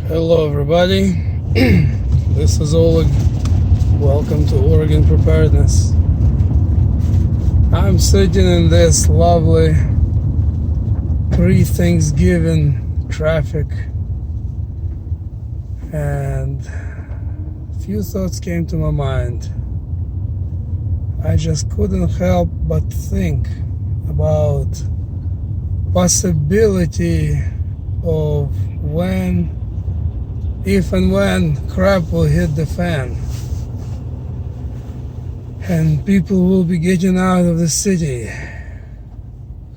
Hello everybody, this is Oleg. Welcome to Oregon Preparedness. I'm sitting in this lovely pre-Thanksgiving traffic and a few thoughts came to my mind. I just couldn't help but think about possibility of if and when crap will hit the fan and people will be getting out of the city.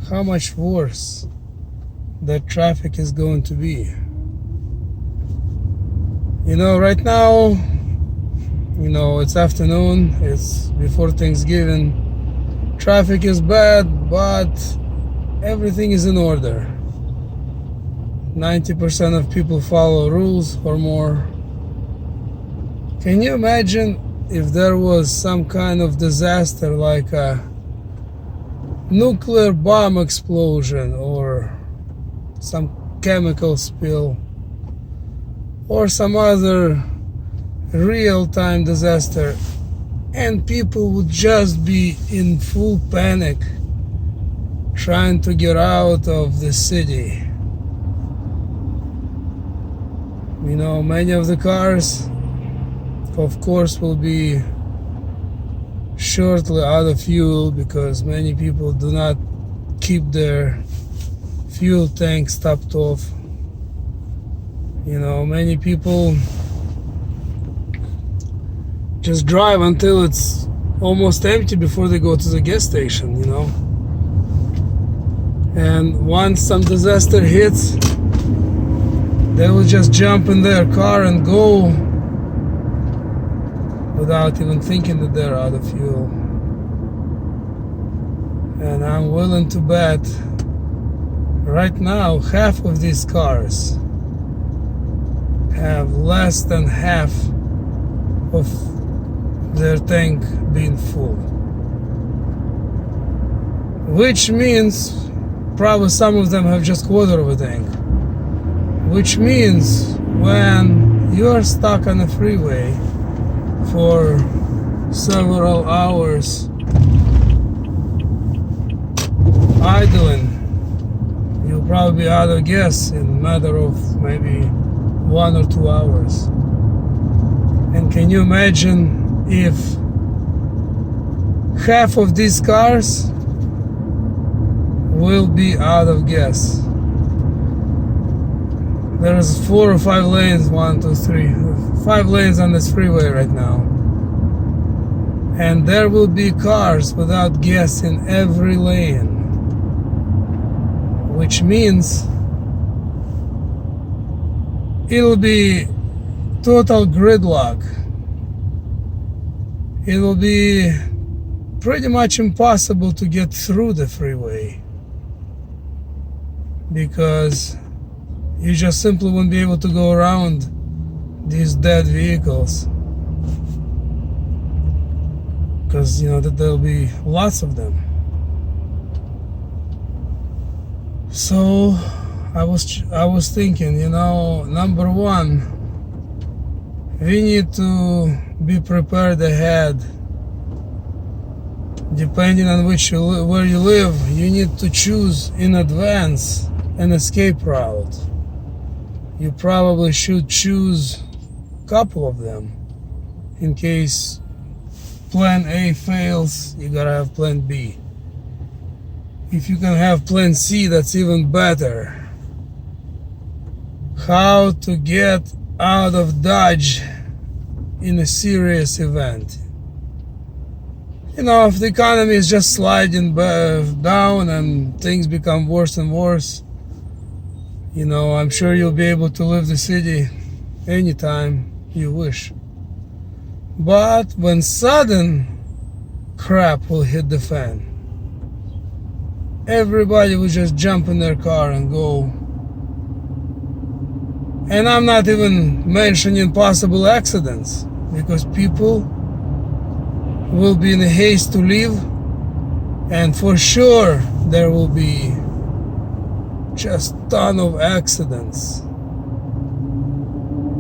How much worse that traffic is going to be. Right now, it's afternoon, it's before Thanksgiving. Traffic is bad, but everything is in order. 90% of people follow rules or more. Can you imagine if there was some kind of disaster like a nuclear bomb explosion or some chemical spill or some other real-time disaster, and people would just be in full panic trying to get out of the city? Many of the cars, of course, will be shortly out of fuel because many people do not keep their fuel tanks topped off. Many people just drive until it's almost empty before they go to the gas station, And once some disaster hits, they will just jump in their car and go without even thinking that they're out of fuel. And I'm willing to bet right now half of these cars have less than half of their tank being full, which means probably some of them have just quarter of a tank. Which means when you're stuck on the freeway for several hours idling, you'll probably be out of gas in a matter of maybe 1 or 2 hours. And can you imagine if half of these cars will be out of gas? There's 4 or 5 lanes, 1, 2, 3, 5 lanes on this freeway right now. And there will be cars without gas in every lane. Which means it'll be total gridlock. It will be pretty much impossible to get through the freeway because you just simply won't be able to go around these dead vehicles because that there'll be lots of them. So I was thinking, number one, we need to be prepared ahead. Depending on where you live, you need to choose in advance an escape route. You probably should choose a couple of them. In case plan A fails, you gotta have plan B. If you can have plan C, that's even better. How to get out of Dodge in a serious event. If the economy is just sliding down and things become worse and worse, I'm sure you'll be able to leave the city anytime you wish. But when sudden crap will hit the fan, everybody will just jump in their car and go. And I'm not even mentioning possible accidents, because people will be in a haste to leave, and for sure there will be just ton of accidents.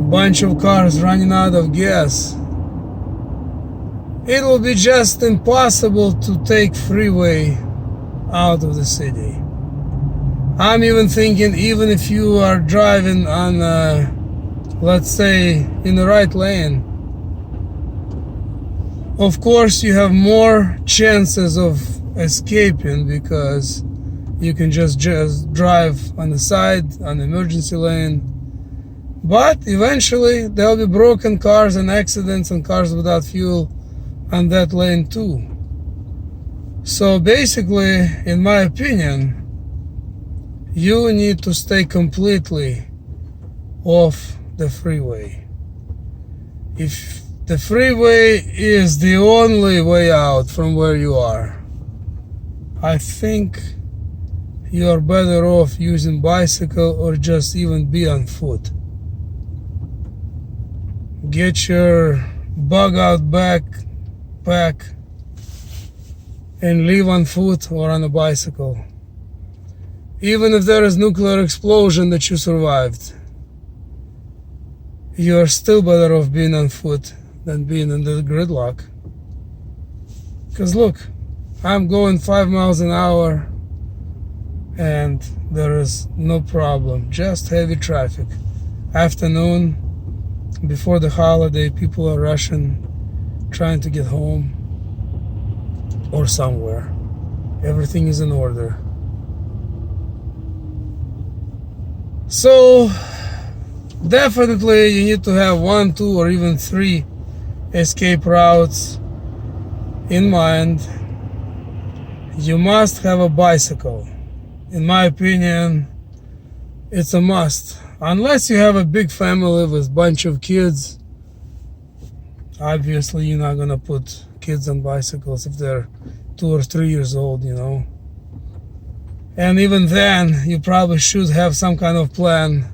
bunch of cars running out of gas, it will be just impossible to take freeway out of the city. I'm even thinking, even if you are driving on, let's say, in the right lane, of course you have more chances of escaping because you can just drive on the side, on the emergency lane. But eventually there will be broken cars and accidents and cars without fuel on that lane too. So basically, in my opinion, you need to stay completely off the freeway. If the freeway is the only way out from where you are, I think you are better off using bicycle or just even be on foot. Get your bug out backpack and leave on foot or on a bicycle. Even if there is nuclear explosion that you survived, you are still better off being on foot than being in the gridlock. Because look, I'm going 5 miles an hour and there is no problem, just heavy traffic. Afternoon, before the holiday, people are rushing, trying to get home or somewhere. Everything is in order. So definitely you need to have 1, 2, or even 3 escape routes in mind. You must have a bicycle. In my opinion, it's a must. Unless you have a big family with a bunch of kids, obviously you're not gonna put kids on bicycles if they're 2 or 3 years old, you know. And even then, you probably should have some kind of plan,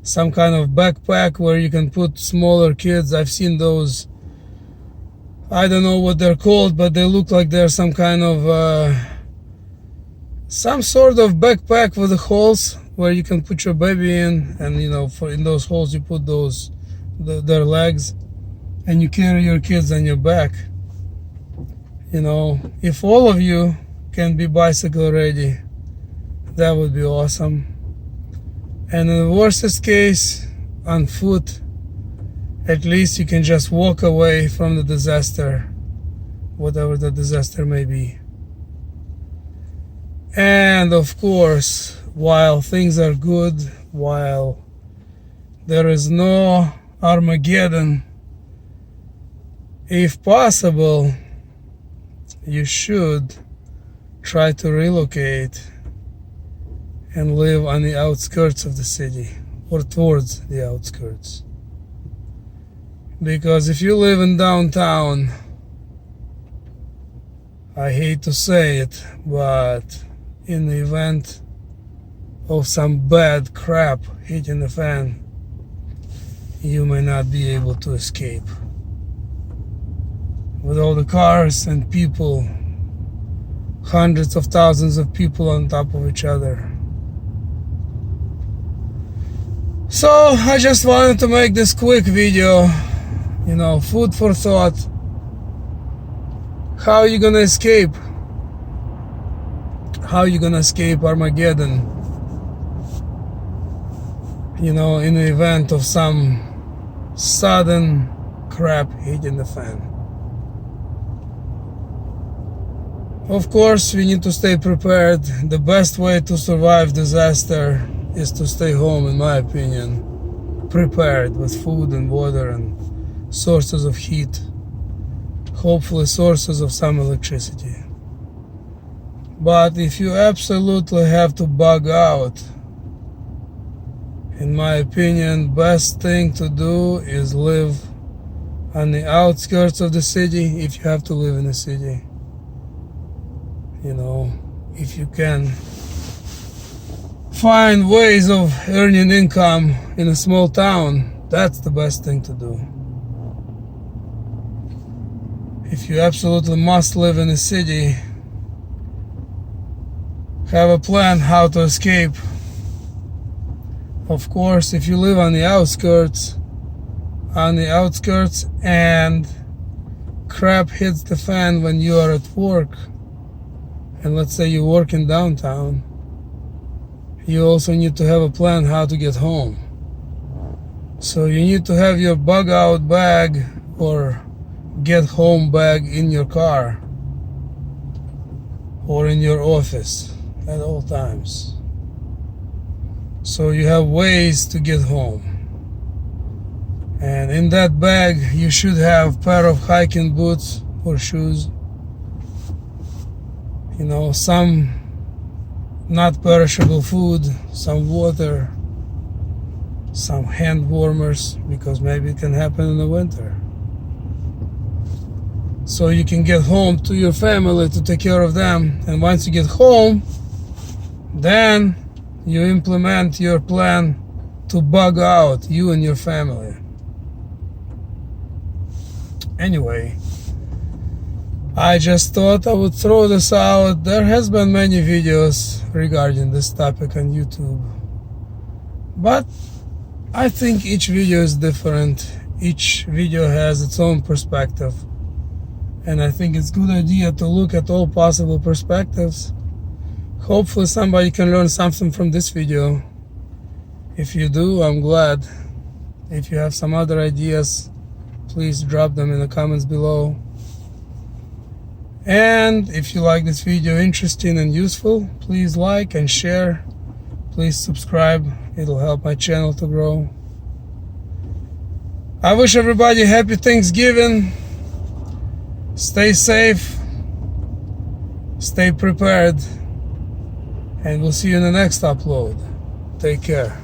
some kind of backpack where you can put smaller kids. I've seen those, I don't know what they're called, but they look like they're some kind of some sort of backpack with the holes where you can put your baby in, and you know, in those holes you put their legs, and you carry your kids on your back. You know, if all of you can be bicycle ready, that would be awesome. And in the worst case, on foot, at least you can just walk away from the disaster, whatever the disaster may be. And of course, while things are good, while there is no Armageddon, if possible, you should try to relocate and live on the outskirts of the city or towards the outskirts. Because if you live in downtown, I hate to say it, but in the event of some bad crap hitting the fan, you may not be able to escape. With all the cars and people, hundreds of thousands of people on top of each other. So I just wanted to make this quick video, you know, food for thought. How are you gonna escape? How are you gonna escape Armageddon? You know, in the event of some sudden crap hitting the fan. Of course, we need to stay prepared. The best way to survive disaster is to stay home, in my opinion, prepared with food and water and sources of heat, hopefully sources of some electricity. But if you absolutely have to bug out, in my opinion, best thing to do is live on the outskirts of the city, if you have to live in the city. You know, if you can find ways of earning income in a small town, that's the best thing to do. If you absolutely must live in a city, have a plan how to escape. Of course, if you live on the outskirts, on the outskirts and crap hits the fan when you are at work, and let's say you work in downtown, you also need to have a plan how to get home. So you need to have your bug out bag or get home bag in your car or in your office at all times. So you have ways to get home. And in that bag you should have a pair of hiking boots or shoes, you know, some not perishable food, some water, some hand warmers, because maybe it can happen in the winter. So you can get home to your family to take care of them. And once you get home, then you implement your plan to bug out, you and your family. Anyway, I just thought I would throw this out. There has been many videos regarding this topic on YouTube, but I think each video is different. Each video has its own perspective, and I think it's a good idea to look at all possible perspectives. Hopefully somebody can learn something from this video. If you do, I'm glad. If you have some other ideas, please drop them in the comments below. And if you like this video interesting and useful, please like and share. Please subscribe. It'll help my channel to grow. I wish everybody happy Thanksgiving. Stay safe. Stay prepared. And we'll see you in the next upload. Take care.